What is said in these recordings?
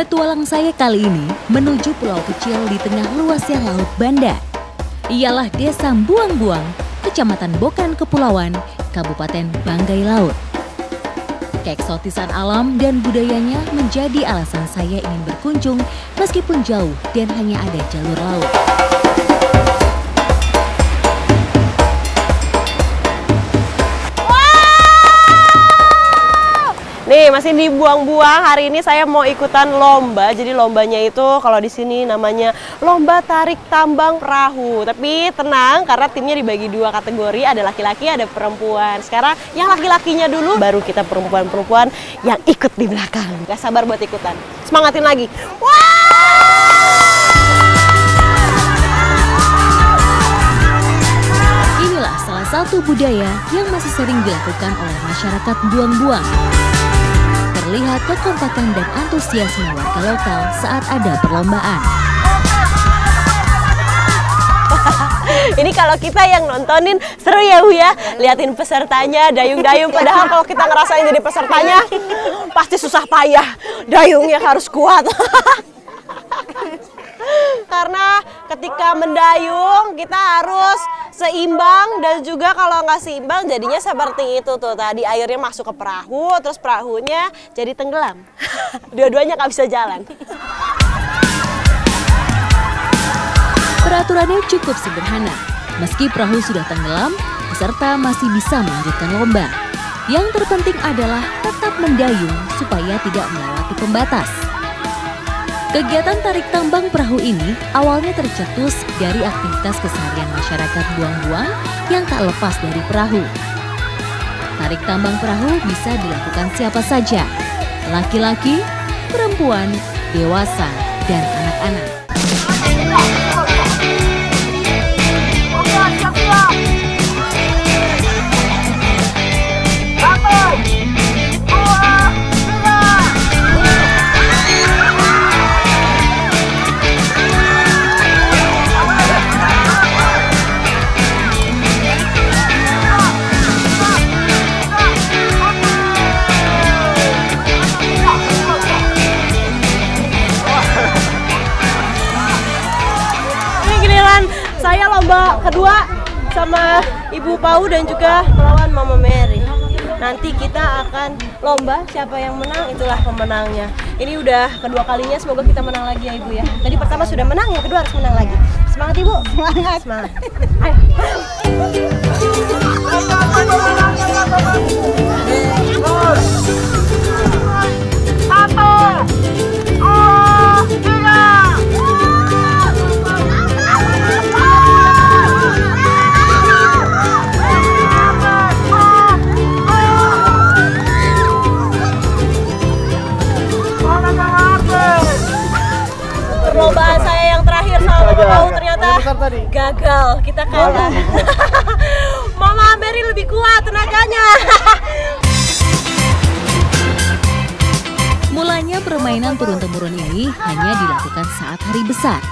Petualang saya kali ini menuju pulau kecil di tengah luasnya Laut Banda. Ialah Desa Buang-Buang, Kecamatan Bokan Kepulauan, Kabupaten Banggai Laut. Keeksotisan alam dan budayanya menjadi alasan saya ingin berkunjung meskipun jauh dan hanya ada jalur laut. Nih, masih di Buang-Buang. Hari ini saya mau ikutan lomba. Jadi lombanya itu kalau di sini namanya lomba tarik tambang perahu. Tapi tenang, karena timnya dibagi dua kategori, ada laki-laki, ada perempuan. Sekarang yang laki-lakinya dulu, baru kita perempuan-perempuan yang ikut di belakang. Gak sabar buat ikutan. Semangatin lagi. Inilah salah satu budaya yang masih sering dilakukan oleh masyarakat Buang-Buang. Terlihat kekompakan dan antusiasme warga lokal saat ada perlombaan. Ini kalau kita yang nontonin seru ya Bu ya. Liatin pesertanya dayung-dayung. Padahal kalau kita ngerasain jadi pesertanya pasti susah payah. Dayungnya harus kuat. Karena ketika mendayung kita harus seimbang, dan juga kalau nggak seimbang jadinya seperti itu tuh, tadi airnya masuk ke perahu, terus perahunya jadi tenggelam. Dua-duanya nggak bisa jalan. Peraturannya cukup sederhana. Meski perahu sudah tenggelam, peserta masih bisa melanjutkan lomba. Yang terpenting adalah tetap mendayung supaya tidak melewati pembatas. Kegiatan tarik tambang perahu ini awalnya tercetus dari aktivitas keseharian masyarakat Buang-Buang yang tak lepas dari perahu. Tarik tambang perahu bisa dilakukan siapa saja, laki-laki, perempuan, dewasa, dan anak-anak. Saya lomba kedua sama Ibu Pau dan juga melawan Mama Mary. Nanti kita akan lomba, siapa yang menang itulah pemenangnya. Ini udah kedua kalinya, semoga kita menang lagi ya Ibu ya. Tadi pertama sudah menang, yang kedua harus menang lagi. Semangat Ibu. Semangat. Semangat. Ayo. Perlombaan saya yang terakhir sama Mama Pau ternyata gagal, kita kalah. Mama Mary lebih kuat tenaganya. Mulanya permainan turun-temurun ini hanya dilakukan saat hari besar.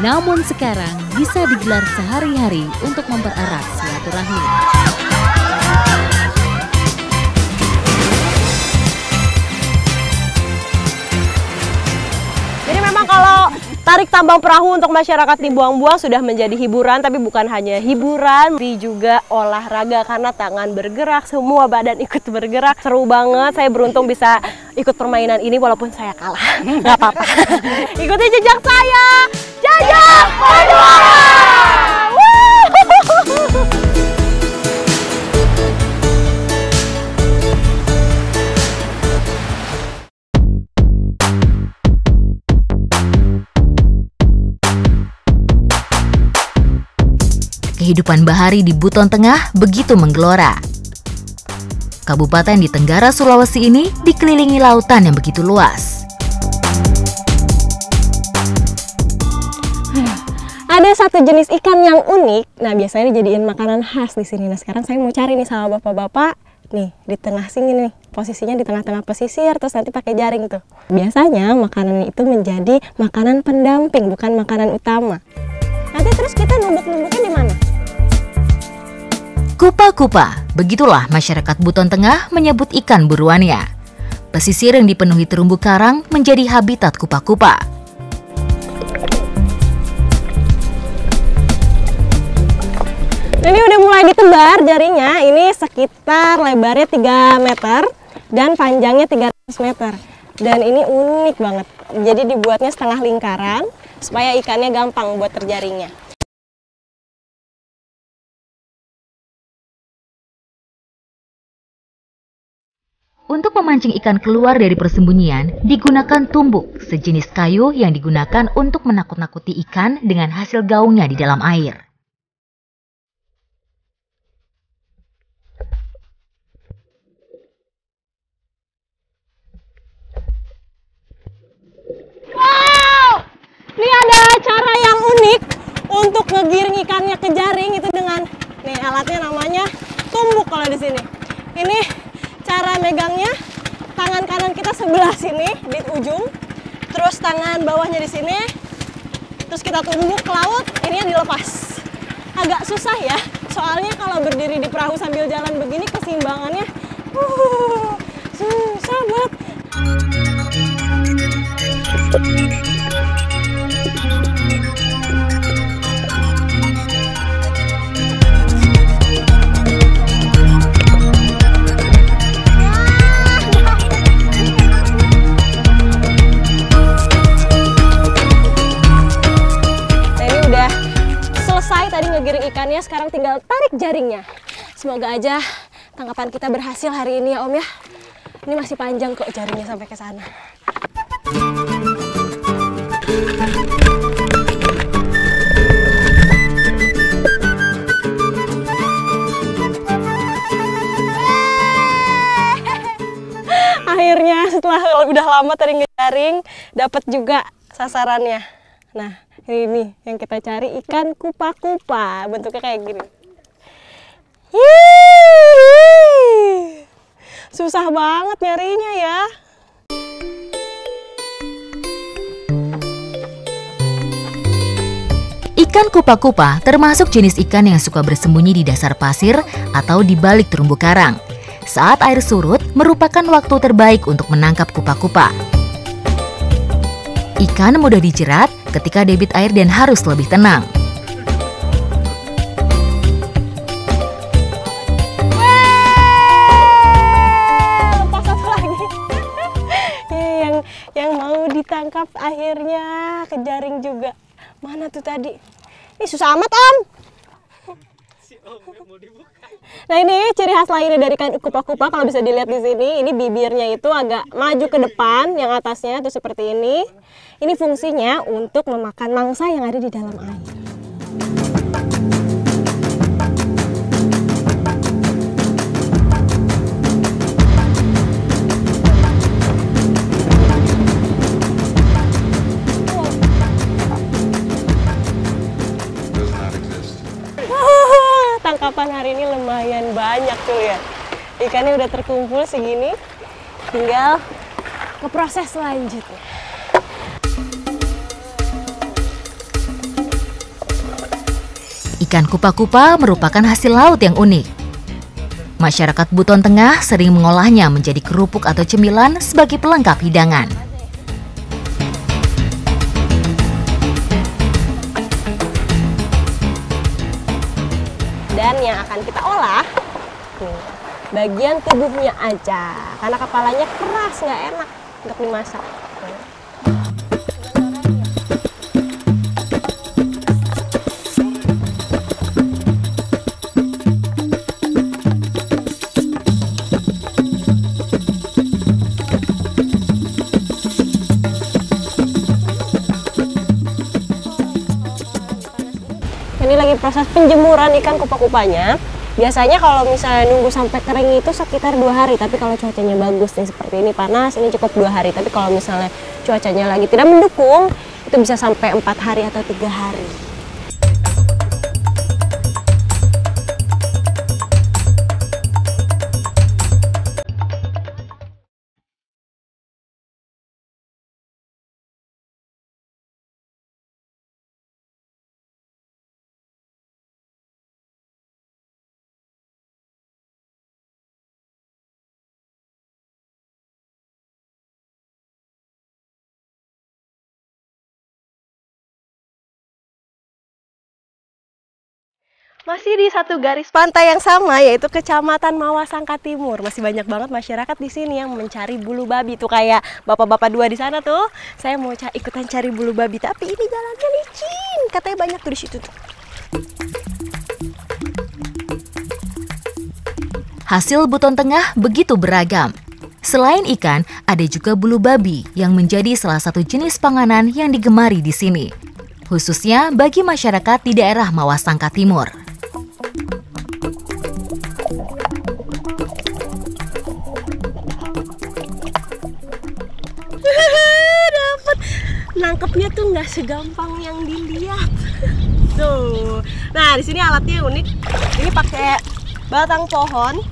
Namun sekarang bisa digelar sehari-hari untuk mempererat silaturahmi. Kalau tarik tambang perahu untuk masyarakat di Buang-Buang sudah menjadi hiburan, tapi bukan hanya hiburan, tapi juga olahraga karena tangan bergerak, semua badan ikut bergerak. Seru banget, saya beruntung bisa ikut permainan ini walaupun saya kalah. Nggak apa-apa. Ikuti jejak saya, Jajak Perjuangan! Kehidupan bahari di Buton Tengah begitu menggelora. Kabupaten di Tenggara Sulawesi ini dikelilingi lautan yang begitu luas. Ada satu jenis ikan yang unik. Nah, biasanya dijadiin makanan khas di sini. Nah, sekarang saya mau cari nih sama bapak-bapak. Nih, di tengah sini nih. Posisinya di tengah-tengah pesisir, terus nanti pakai jaring tuh. Biasanya makanan itu menjadi makanan pendamping, bukan makanan utama. Nanti terus kita numbuk-numbuknya di mana? Kupa-kupa, begitulah masyarakat Buton Tengah menyebut ikan buruannya. Pesisir yang dipenuhi terumbu karang menjadi habitat kupa-kupa. Ini udah mulai ditebar jaringnya. Ini sekitar lebarnya 3 meter dan panjangnya 300 meter. Dan ini unik banget. Jadi dibuatnya setengah lingkaran supaya ikannya gampang buat terjaringnya. Untuk memancing ikan keluar dari persembunyian, digunakan tumbuk, sejenis kayu yang digunakan untuk menakut-nakuti ikan dengan hasil gaungnya di dalam air. Wow! Ini ada cara yang unik untuk ngegiring ikannya ke jaring itu dengan nih alatnya namanya tumbuk kalau di sini. Ini cara megangnya, tangan kanan kita sebelah sini di ujung, terus tangan bawahnya di sini, terus kita tumbuk ke laut, ininya dilepas. Agak susah ya, soalnya kalau berdiri di perahu sambil jalan begini keseimbangannya susah banget. Tadi ngegiring ikannya, sekarang tinggal tarik jaringnya. Semoga aja tangkapan kita berhasil hari ini ya Om ya. Ini masih panjang kok jaringnya sampai ke sana. Akhirnya setelah udah lama tadi ngejaring, dapat juga sasarannya. Nah, ini yang kita cari, ikan kupa-kupa, bentuknya kayak gini. Hihihi. Susah banget nyarinya ya. Ikan kupa-kupa termasuk jenis ikan yang suka bersembunyi di dasar pasir atau di balik terumbu karang. Saat air surut merupakan waktu terbaik untuk menangkap kupa-kupa. Ikan mudah dijerat ketika debit air dan harus lebih tenang. Lepas satu lagi. yang mau ditangkap akhirnya ke jaring juga. Mana tuh tadi? Ini susah amat Om. Nah ini ciri khas lainnya dari ikan kupa-kupa, kalau bisa dilihat di sini, ini bibirnya itu agak maju ke depan, yang atasnya tuh seperti ini. Ini fungsinya untuk memakan mangsa yang ada di dalam air. Tangkapan hari ini lumayan banyak tuh ya. Ikannya udah terkumpul segini, tinggal ke proses selanjutnya. Ikan kupa-kupa merupakan hasil laut yang unik. Masyarakat Buton Tengah sering mengolahnya menjadi kerupuk atau cemilan sebagai pelengkap hidangan. Dan yang akan kita olah, bagian tubuhnya aja, karena kepalanya keras, nggak enak untuk dimasak. Ini lagi proses penjemuran ikan kupa-kupanya. Biasanya kalau misalnya nunggu sampai kering itu sekitar 2 hari, tapi kalau cuacanya bagus nih seperti ini panas, ini cukup 2 hari. Tapi kalau misalnya cuacanya lagi tidak mendukung, itu bisa sampai 4 hari atau 3 hari. Masih di satu garis pantai yang sama, yaitu Kecamatan Mawasangka Timur. Masih banyak banget masyarakat di sini yang mencari bulu babi. Tuh kayak bapak-bapak dua di sana tuh. Saya mau ikutan cari bulu babi, tapi ini jalannya licin. Katanya banyak tuh di situ tuh. Hasil buton tengah begitu beragam. Selain ikan, ada juga bulu babi yang menjadi salah satu jenis panganan yang digemari di sini. Khususnya bagi masyarakat di daerah Mawasangka Timur. Dapat. Nangkepnya tuh nggak segampang yang dilihat. Tuh. Nah, di sini alatnya unik. Ini pakai batang pohon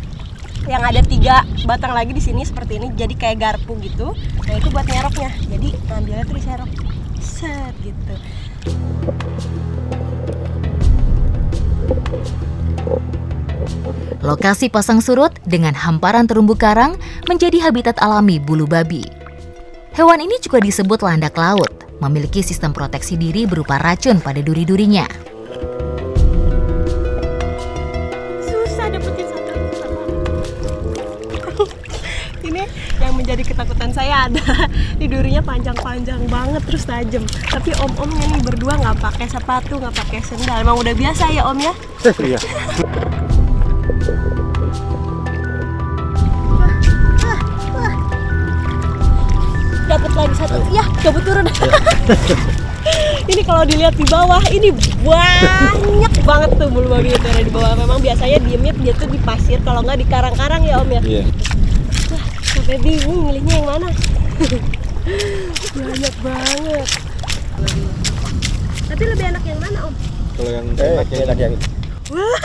yang ada 3 batang lagi di sini seperti ini. Jadi kayak garpu gitu. Nah, itu buat nyeroknya. Jadi ngambilnya tuh diserok. Set gitu. Lokasi pasang surut dengan hamparan terumbu karang menjadi habitat alami bulu babi. Hewan ini juga disebut landak laut, memiliki sistem proteksi diri berupa racun pada duri-durinya. Susah dapetin satu. Ini yang menjadi ketakutan saya adalah di durinya panjang-panjang banget terus tajam. Tapi om-omnya nih berdua nggak pakai sepatu, nggak pakai sendal. Emang udah biasa ya om ya? Iya. Dapat lagi satu, ya coba turun. Ini kalau dilihat di bawah, ini banyak banget tuh bulu babi itu ada di bawah. Memang biasanya diemnya dia tuh di pasir, kalau nggak di karang-karang ya om ya. Iya. Wah, sampai bingung milihnya yang mana. Banyak banget. Tapi lebih enak yang mana om? Kalau yang enak yang Wah,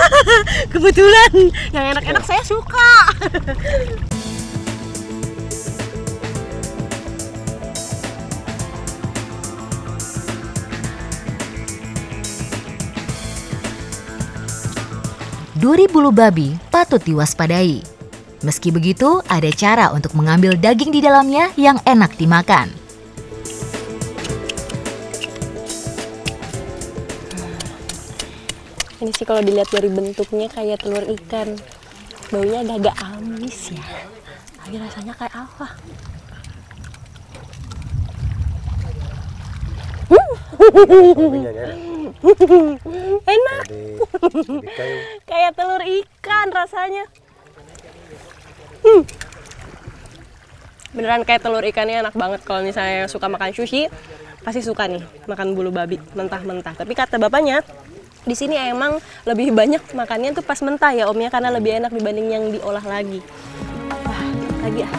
kebetulan yang enak-enak saya suka. Duri bulu babi patut diwaspadai. Meski begitu, ada cara untuk mengambil daging di dalamnya yang enak dimakan. Ini sih kalau dilihat dari bentuknya kayak telur ikan. Baunya agak-agak amis ya. Tapi rasanya kayak apa? Enak. Kayak telur ikan rasanya. Beneran kayak telur ikannya enak banget. Kalau misalnya suka makan sushi, pasti suka nih makan bulu babi mentah-mentah. Tapi kata bapaknya, di sini emang lebih banyak makannya tuh pas mentah ya omnya, karena lebih enak dibanding yang diolah lagi. Wah, lagi ya.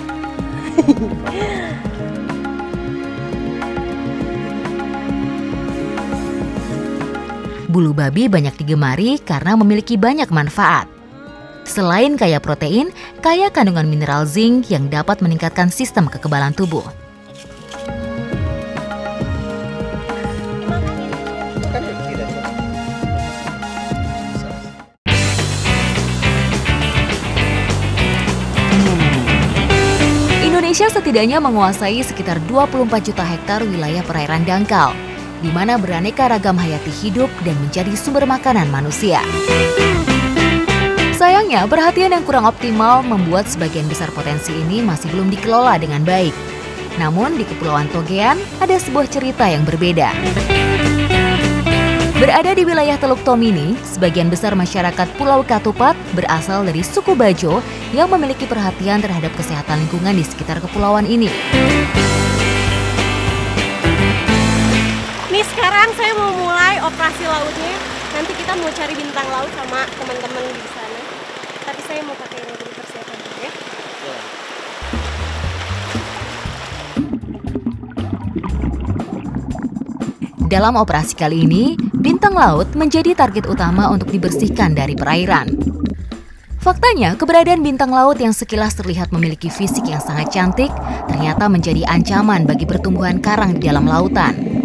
Bulu babi banyak digemari karena memiliki banyak manfaat. Selain kaya protein, kaya kandungan mineral zinc yang dapat meningkatkan sistem kekebalan tubuh. Indonesia setidaknya menguasai sekitar 24 juta hektar wilayah perairan dangkal, di mana beraneka ragam hayati hidup dan menjadi sumber makanan manusia. Sayangnya, perhatian yang kurang optimal membuat sebagian besar potensi ini masih belum dikelola dengan baik. Namun, di Kepulauan Togean ada sebuah cerita yang berbeda. Berada di wilayah Teluk Tomini, sebagian besar masyarakat Pulau Katupat berasal dari suku Bajo yang memiliki perhatian terhadap kesehatan lingkungan di sekitar kepulauan ini. Nih sekarang saya mau mulai operasi lautnya. Nanti kita mau cari bintang laut sama teman-teman di sana. Tapi saya mau pakai yang lebih persiapan dulu ya. Dalam operasi kali ini, bintang laut menjadi target utama untuk dibersihkan dari perairan. Faktanya, keberadaan bintang laut yang sekilas terlihat memiliki fisik yang sangat cantik, ternyata menjadi ancaman bagi pertumbuhan karang di dalam lautan.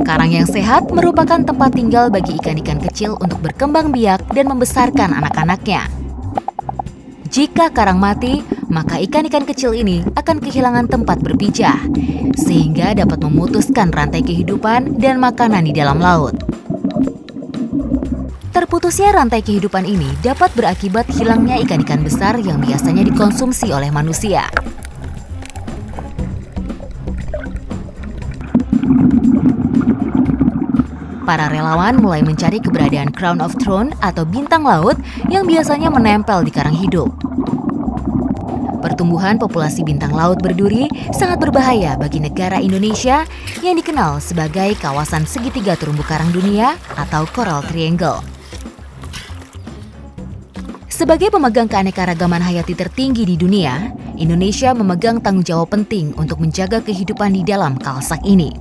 Karang yang sehat merupakan tempat tinggal bagi ikan-ikan kecil untuk berkembang biak dan membesarkan anak-anaknya. Jika karang mati, maka ikan-ikan kecil ini akan kehilangan tempat berpijah, sehingga dapat memutuskan rantai kehidupan dan makanan di dalam laut. Terputusnya rantai kehidupan ini dapat berakibat hilangnya ikan-ikan besar yang biasanya dikonsumsi oleh manusia. Para relawan mulai mencari keberadaan Crown of Thorns atau bintang laut yang biasanya menempel di karang hidup. Pertumbuhan populasi bintang laut berduri sangat berbahaya bagi negara Indonesia yang dikenal sebagai kawasan segitiga terumbu karang dunia atau Coral Triangle. Sebagai pemegang keanekaragaman hayati tertinggi di dunia, Indonesia memegang tanggung jawab penting untuk menjaga kehidupan di dalam kalsak ini.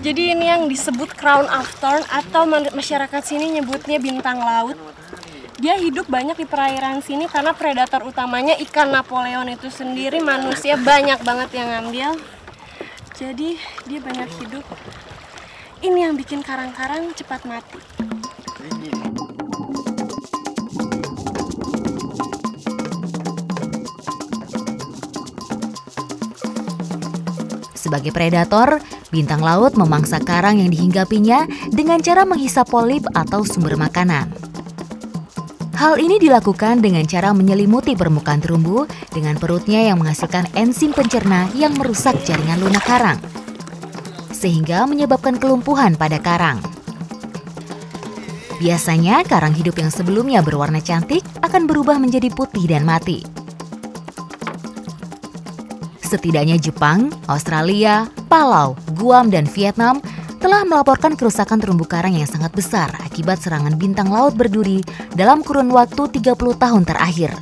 Jadi ini yang disebut Crown of Thorns atau masyarakat sini nyebutnya bintang laut. Dia hidup banyak di perairan sini karena predator utamanya ikan Napoleon itu sendiri, manusia banyak banget yang ngambil. Jadi dia banyak hidup. Ini yang bikin karang-karang cepat mati. Sebagai predator, bintang laut memangsa karang yang dihinggapinya dengan cara menghisap polip atau sumber makanan. Hal ini dilakukan dengan cara menyelimuti permukaan terumbu dengan perutnya yang menghasilkan enzim pencerna yang merusak jaringan lunak karang, sehingga menyebabkan kelumpuhan pada karang. Biasanya, karang hidup yang sebelumnya berwarna cantik akan berubah menjadi putih dan mati. Setidaknya Jepang, Australia, Palau, Guam, dan Vietnam telah melaporkan kerusakan terumbu karang yang sangat besar akibat serangan bintang laut berduri dalam kurun waktu 30 tahun terakhir.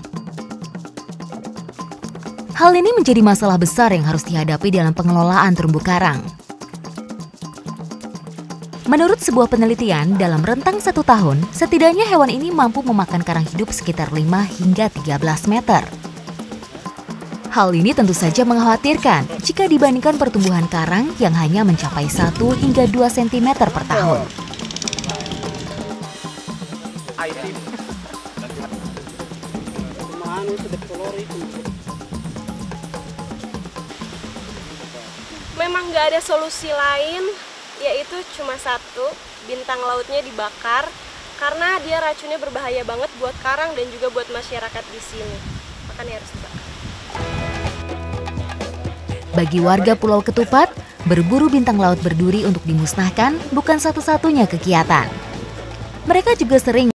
Hal ini menjadi masalah besar yang harus dihadapi dalam pengelolaan terumbu karang. Menurut sebuah penelitian, dalam rentang 1 tahun, setidaknya hewan ini mampu memakan karang hidup sekitar 5 hingga 13 meter. Hal ini tentu saja mengkhawatirkan jika dibandingkan pertumbuhan karang yang hanya mencapai 1 hingga 2 cm per tahun. Memang nggak ada solusi lain, yaitu cuma satu, bintang lautnya dibakar karena dia racunnya berbahaya banget buat karang dan juga buat masyarakat di sini. Makanya harus dibakar. Bagi warga Pulau Ketupat, berburu bintang laut berduri untuk dimusnahkan bukan satu-satunya kegiatan. Mereka juga sering